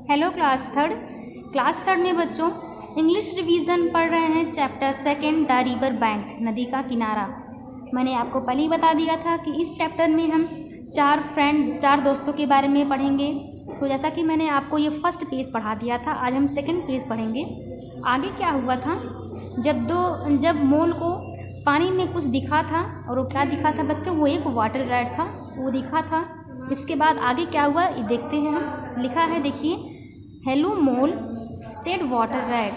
Hello class third में बच्चों English revision पढ़ रहे हैं। Chapter second the river bank, नदी का किनारा। मैंने आपको पहले ही बता दिया था कि इस चैप्टर में हम चार दोस्तों के बारे में पढ़ेंगे। तो जैसा कि मैंने आपको ये फर्स्ट पेज पढ़ा दिया था, आज हम सेकेंड पेज पढ़ेंगे। आगे क्या हुआ था, जब मोल को पानी में कुछ दिखा था, और वो क्या दिखा था बच्चों, वो एक वाटर रैट था, वो दिखा था। इसके बाद आगे क्या हुआ ये देखते हैं हम। लिखा है, देखिए, hello mole said water rat.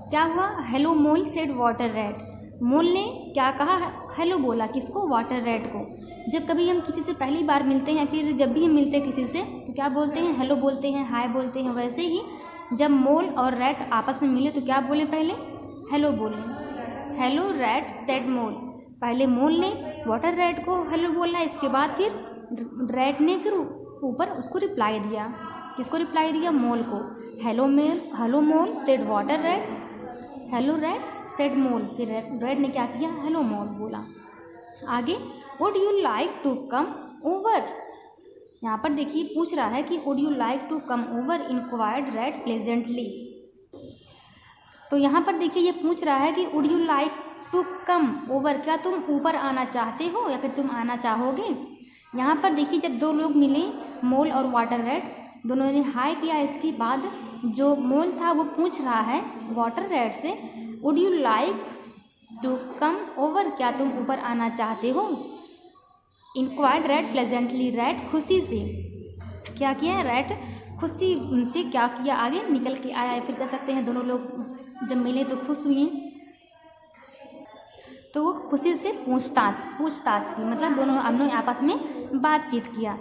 क्या हुआ, hello mole said water rat. मोल ने क्या कहा, हेलो बोला, किसको, वाटर रैट को। जब कभी हम किसी से पहली बार मिलते हैं, फिर जब भी हम मिलते हैं किसी से तो क्या बोलते हैं, हेलो बोलते हैं, हाय बोलते हैं। वैसे ही जब मोल और रैट आपस में मिले तो क्या बोले, पहले हेलो बोले। हेलो रैट सेड मोल। पहले मोल ने वाटर रैट को हेलो बोला, इसके बाद फिर रैट ने फिर ऊपर उसको रिप्लाई दिया। किसको रिप्लाई दिया, मोल को। Hello mole said water rat, hello rat said mole. फिर रैट ने क्या किया, हेलो मोल बोला। आगे, would you like to come over. यहाँ पर देखिए पूछ रहा है कि would you like to come over, enquired rat pleasantly. तो यहाँ पर देखिए ये पूछ रहा है कि would you like to come over, क्या तुम ऊपर आना चाहते हो या फिर तुम आना चाहोगे। यहाँ पर देखिए जब दो लोग मिले, मोल और वाटर रैट, दोनों ने हाय किया। इसके बाद जो मोल था वो पूछ रहा है वाटर रैट से, would you like to come over, क्या तुम ऊपर आना चाहते हो। इंक्वायर्ड रैट प्लेजेंटली, रैट खुशी से क्या किया, रैट खुशी से क्या किया, आगे निकल के आया। फिर कह सकते हैं दोनों लोग जब मिले तो खुश हुए, तो वो खुशी से पूछताछ की, मतलब दोनों आपस में बातचीत किया।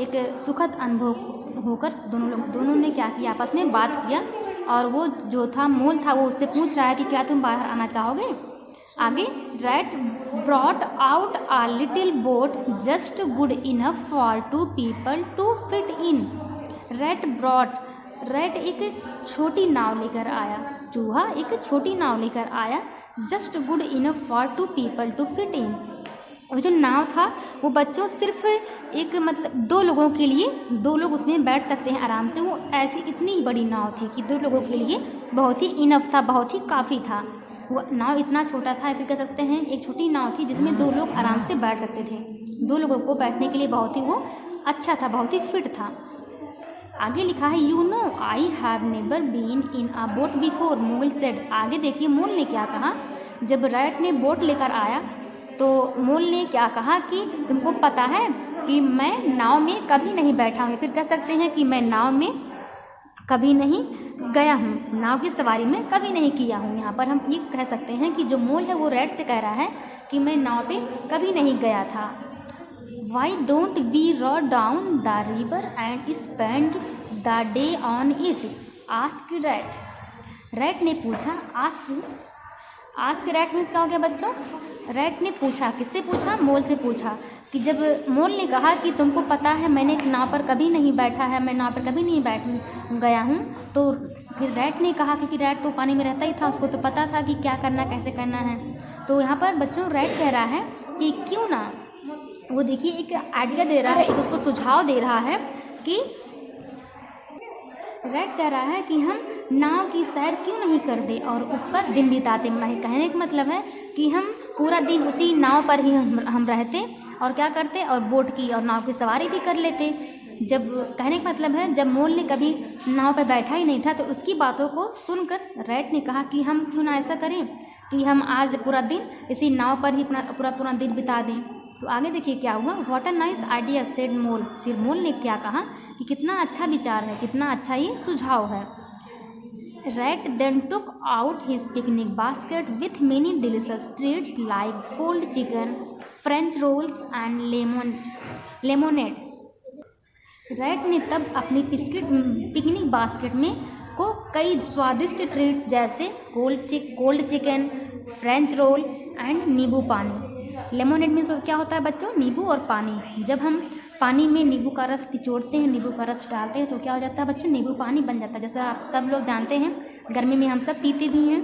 एक सुखद अनुभव होकर दोनों ने क्या किया, आपस में बात किया। और वो जो था मोल था, वो उससे पूछ रहा है कि क्या तुम बाहर आना चाहोगे। आगे, rat brought out a little boat just good enough for 2 people to fit in. Rat एक छोटी नाव लेकर आया, चूहा एक छोटी नाव लेकर आया, just good enough for 2 people to fit in. वो जो नाव था वो बच्चों सिर्फ एक, मतलब 2 लोगों के लिए, 2 लोग उसमें बैठ सकते हैं आराम से। वो ऐसी इतनी बड़ी नाव थी कि 2 लोगों के लिए बहुत ही इनफ था, बहुत ही काफ़ी था। वो नाव इतना छोटा था, फिर कह सकते हैं एक छोटी नाव थी जिसमें 2 लोग आराम से बैठ सकते थे। 2 लोगों को बैठने के लिए बहुत ही वो अच्छा था, बहुत ही फिट था। आगे लिखा है, you know I have never been in a boat before, mole said. आगे देखिए मोल ने क्या कहा, जब रैट ने बोट लेकर आया तो मोल ने क्या कहा कि तुमको पता है कि मैं नाव में कभी नहीं बैठा हूँ, फिर कह सकते हैं कि मैं नाव में कभी नहीं गया हूँ, नाव की सवारी में कभी नहीं किया हूँ। यहाँ पर हम ये कह सकते हैं कि जो मोल है वो रैट से कह रहा है कि मैं नाव पे कभी नहीं गया था। Why don't we row down the river and spend the day on it? Asked rat. Rat ने पूछा, आस्क रैट मीन्स क्या हो गया बच्चों, रैट ने पूछा, किससे पूछा, मोल से पूछा। कि जब मोल ने कहा कि तुमको पता है मैंने एक नाव पर कभी नहीं बैठा है, मैं नाव पर कभी नहीं बैठ गया हूँ, तो फिर रैट ने कहा, क्योंकि रैट तो पानी में रहता ही था, उसको तो पता था कि क्या करना, कैसे करना है। तो यहाँ पर बच्चों रैट कह रहा है कि क्यों ना, वो देखिए एक आइडिया दे रहा है, एक उसको सुझाव दे रहा है कि रैट कह रहा है कि हम नाव की सैर क्यों नहीं करते और उस पर दिन बिताते। कहने का मतलब है कि हम पूरा दिन उसी नाव पर ही हम रहते और क्या करते, और बोट की और नाव की सवारी भी कर लेते। जब कहने का मतलब है, जब मोल ने कभी नाव पर बैठा ही नहीं था तो उसकी बातों को सुनकर रैट ने कहा कि हम क्यों ना ऐसा करें कि हम आज पूरा दिन इसी नाव पर ही पूरा दिन बिता दें। तो आगे देखिए क्या हुआ, what a nice idea said mole. फिर मोल ने क्या कहा कि कितना अच्छा विचार है, कितना अच्छा ये सुझाव है। Rat then took out his picnic basket with many delicious treats like cold chicken, French rolls and lemonade. Rat ने तब अपनी पिकनिक बास्केट में को कई स्वादिष्ट ट्रीट जैसे cold chicken, French roll and नींबू पानी। लेमोनेड मीन्स क्या होता है बच्चों, नींबू और पानी। जब हम पानी में नींबू का रस निचोड़ते हैं, नींबू का रस डालते हैं तो क्या हो जाता है बच्चों, नींबू पानी बन जाता है। जैसा आप सब लोग जानते हैं गर्मी में हम सब पीते भी हैं।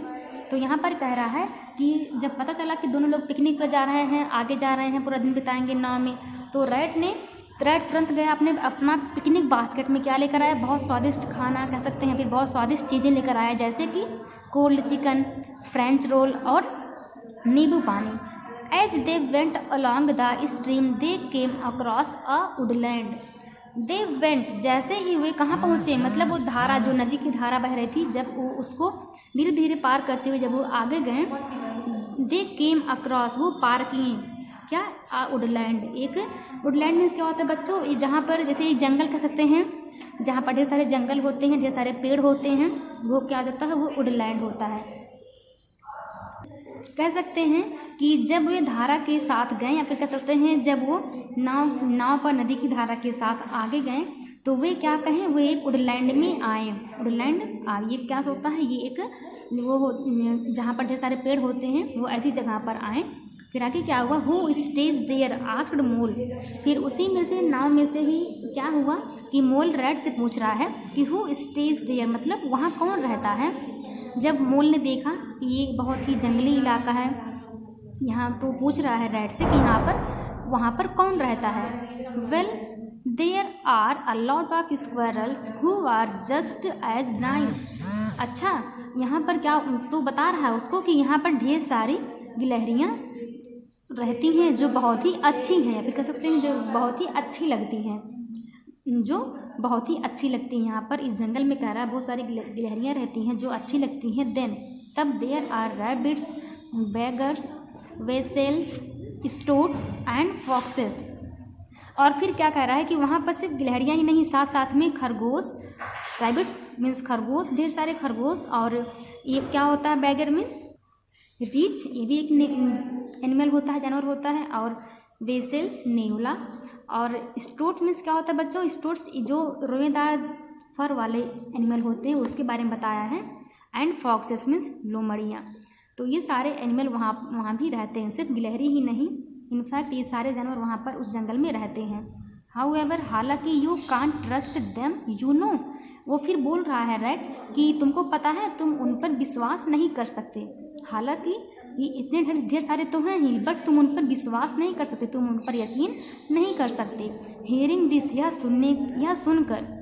तो यहाँ पर कह रहा है कि जब पता चला कि दोनों लोग पिकनिक पर जा रहे हैं, आगे जा रहे हैं, पूरा दिन बिताएंगे नाव में, तो रैट ने रेड तुरंत गया अपना पिकनिक बास्केट में क्या लेकर आया, बहुत स्वादिष्ट खाना कह सकते हैं, फिर बहुत स्वादिष्ट चीज़ें लेकर आया, जैसे कि कोल्ड चिकन, फ्रेंच रोल और नींबू पानी। As they went along the stream they came across a woodland. They went, जैसे ही वे कहाँ पहुँचे, मतलब वो धारा, जो नदी की धारा बह रही थी, जब वो उसको धीरे धीरे पार करते हुए जब वो आगे गए, दे केम अक्रॉस, वो पार किए क्या, वुडलैंड। एक वुडलैंड मीन्स क्या होता है बच्चों, जहाँ पर जैसे जंगल कह सकते हैं, जहाँ पर ढेर सारे जंगल होते हैं, ढेर सारे पेड़ होते हैं, वो क्या होता है, वो वुडलैंड होता है। कह सकते हैं कि जब वे धारा के साथ गए, या फिर कह सकते हैं जब वो नाव पर नदी की धारा के साथ आगे गए, तो वे क्या कहें, वे एक वुडलैंड में आए। वुडलैंड ये क्या होता है, ये एक वो जहाँ पर ढेर सारे पेड़ होते हैं, वो ऐसी जगह पर आए। फिर आगे क्या हुआ, हु स्टेज देयर आस्क्ड मोल। फिर उसी में से, नाव में से ही क्या हुआ कि मोल रेड से पूछ रहा है कि हु स्टेज देयर, मतलब वहाँ कौन रहता है। जब मोल ने देखा कि ये बहुत ही जंगली इलाका है, यहाँ तो पूछ रहा है रेड से कि यहाँ पर वहाँ पर कौन रहता है। Well there are a lot of squirrels who are just as nice. अच्छा, यहाँ पर क्या तो बता रहा है उसको कि यहाँ पर ढेर सारी गिलहरियाँ रहती हैं जो बहुत ही अच्छी हैं, फिर कह सकते हैं जो बहुत ही अच्छी लगती हैं, जो बहुत ही अच्छी लगती हैं। यहाँ पर इस जंगल में कह रहा है बहुत सारी गिलहरियाँ रहती हैं जो अच्छी लगती हैं। देन, तब there are rabbits, badgers, weasels, stoats and foxes. और फिर क्या कह रहा है कि वहाँ पर सिर्फ गिलहरियाँ ही नहीं, साथ साथ में खरगोश, रैबिट्स मीन्स खरगोश, ढेर सारे खरगोश, और ये क्या होता है, बैगर मीन्स रीछ, ये भी एक एनिमल होता है, जानवर होता है, और वेसेल्स नेउला, और स्टोट्स मीन्स क्या होता है बच्चों, स्टोट्स जो रोएदार फर वाले एनिमल होते हैं उसके बारे में बताया है। एंड फॉक्सेस मीन्स लोमड़ियाँ। तो ये सारे एनिमल वहाँ भी रहते हैं, सिर्फ गिलहरी ही नहीं, इनफैक्ट ये सारे जानवर वहाँ पर उस जंगल में रहते हैं। हाउएवर, हालांकि you can't trust them you know. वो फिर बोल रहा है रेड कि तुमको पता है तुम उन पर विश्वास नहीं कर सकते। हालांकि ये इतने ढेर सारे तो हैं ही, बट तुम उन पर विश्वास नहीं कर सकते, तुम उन पर यकीन नहीं कर सकते। हियरिंग दिस, यह सुनकर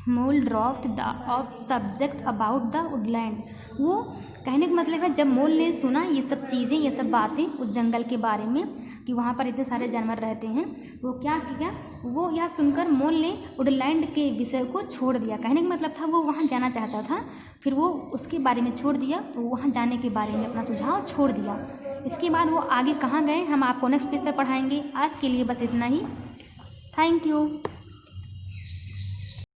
mole dropped the of subject about the woodland. वो कहने का मतलब है, जब मोल ने सुना ये सब चीज़ें, ये सब बातें उस जंगल के बारे में कि वहाँ पर इतने सारे जानवर रहते हैं, वो क्या किया, वो यह सुनकर मोल ने वुडलैंड के विषय को छोड़ दिया। कहने का मतलब था वो वहाँ जाना चाहता था, फिर वो उसके बारे में छोड़ दिया, वो वहाँ जाने के बारे में अपना सुझाव छोड़ दिया। इसके बाद वो आगे कहाँ गए हम आपको नेक्स्ट पेज पर पढ़ाएंगे। आज के लिए बस इतना ही। Thank you.